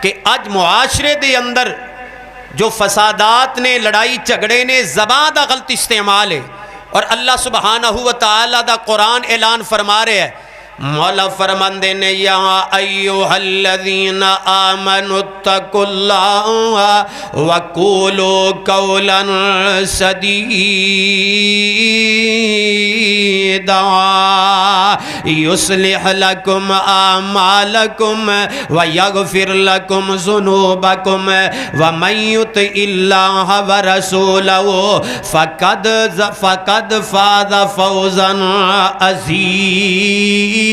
کہ اج معاشرے دے اندر جو فسادات نے، لڑائی جھگڑے نے، زبان دا غلط استعمال ہے، اور اللہ سبحانہ و تعالیٰ دا قرآن اعلان فرما رہے ہیں، مولا فرماندے نے یا ایھا الذین آمنوا اتقوا اللہ وقولوا قولا سدیدا یصلح لکم اعمالکم ویغفر لکم ذنوبکم ومن یطع اللہ ورسولہ فقد فاز فوزا عظیما۔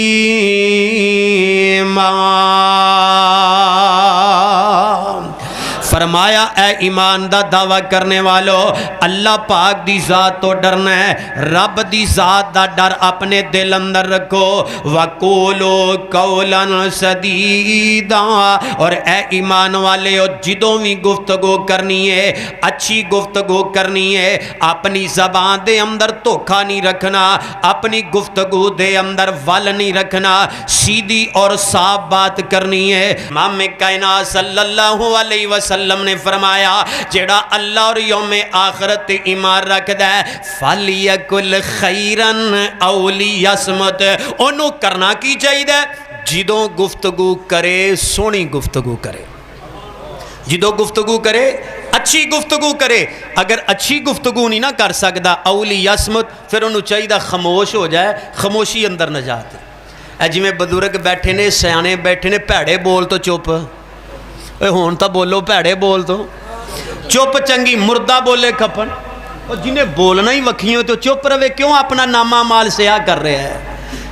فرمایا اے ایمان دا دعویٰ کرنے والو، اللہ پاک دی ذات تو ڈرنا ہے، رب دی ذات دا ڈر اپنے دل اندر رکھو۔ وَقُولُوا قَوْلًا سَدِيدًا، اور اے ایمان والے جدوں بھی گفتگو کرنی ہے، اچھی گفتگو کرنی ہے، اپنی زبان دے اندر دھوکا نہیں رکھنا، اپنی گفتگو دے اندر ول نہیں رکھنا، سیدھی اور صاف بات کرنی ہے۔ امام کائنات صلی اللہ علیہ وسلم نے فرمایا جیڑا اللہ اور یوم آخرت ایمان رکھدا ہے فَلْيَقُلْ خَيْرًا أَوْ لِيَصْمُتْ، انہوں کرنا کی چاہیے؟ جدوں گفتگو کرے سونی گفتگو کرے، جدوں گفتگو کرے اچھی گفتگو کرے۔ اگر اچھی گفتگو نہیں نہ کر سکتا أَوْ لِيَصْمُتْ، پھر انہوں چاہیے خاموش ہو جائے، خاموشی اندر نجات ہے۔ جی میں بزرگ بیٹھے نے، سیانے بیٹھے نے، بھیڑے بول تو چپ، ہون تا بولو بھیڑے بول تو چپ چنگی، مردہ بولے کھپن، اور جنہیں بولنا ہی وکھیوں تو چپ روے، کیوں اپنا نامہ مال سیاہ کر رہے ہیں؟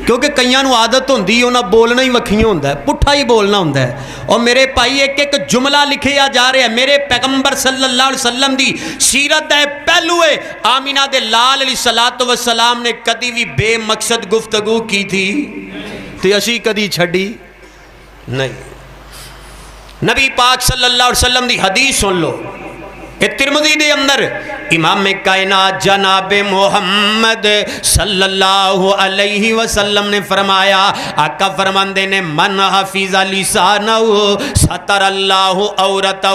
کیونکہ کئیاں نو عادت ہوندی ہے انہاں بولنا ہی وکھیوں ہوندہ ہے، پٹھا ہی بولنا ہوندہ ہے۔ اور میرے پائی ایک ایک جملہ لکھے جا رہے ہیں، میرے پیغمبر صلی اللہ علیہ وسلم دی سیرت ہے پہلوئے آمینہ دے لال علیہ السلام نے کدی بھی بے مقصد گفتگو کی تھی تو اسی کدی چھڑی نہیں۔ نبی پاک صلی اللہ علیہ وسلم دی حدیث سن لو، ترمذی دے اندر امام کائنات جناب محمد صلی اللہ علیہ وسلم نے فرمایا، آقا فرماندے نے من حفظ لسانہ ستر اللہ عورتہ،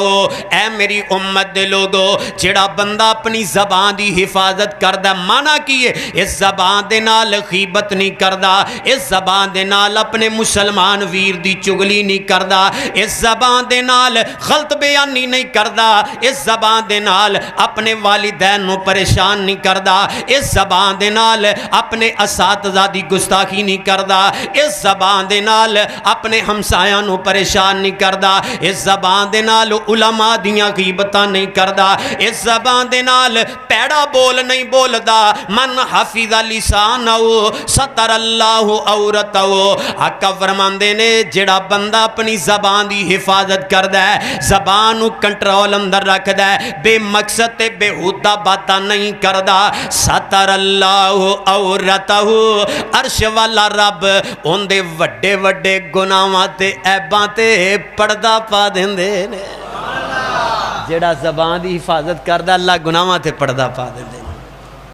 اے میری امت دے لوگو جڑا بندہ اپنی زبان دی حفاظت کردہ، مانا کیے اس زبان دے نال غیبت نہیں کردہ، اس زبان دے نال اپنے مسلمان ویر دی چگلی نہیں کردہ، اس زبان دے نال غلط بیانی نہیں کردہ، اس زبان دے نال اپنے والدین نو پریشان نہیں کردہ، اس زبان دے نال اپنے اساتذہ دی گستاخی نہیں کردہ، اس زبان دے نال اپنے ہمسایاں نو پریشان نہیں کردہ، اس زبان دے نال علماء دیاں غیبتاں نہیں کردہ، اس زبان دے نال پیڑا بول نہیں بولدا۔ من حفظ لسانہ ستر اللہ عورتہ، آقا فرماندے نے جڑا بندہ اپنی زبان دی حفاظت کردہ ہے، زبان نو کنٹرول اندر رکھدا ہے، بے مقصد تے بے حدہ باتاں نہیں کردہ، ستر اللہ عورتہ، عرش والا رب ان دے وڈے وڈے گناہاں تے عیباں تے پردہ پا دیندے نے۔ جڑا زبان دی حفاظت کردہ اللہ گناہاں تے پردہ پا دیندے۔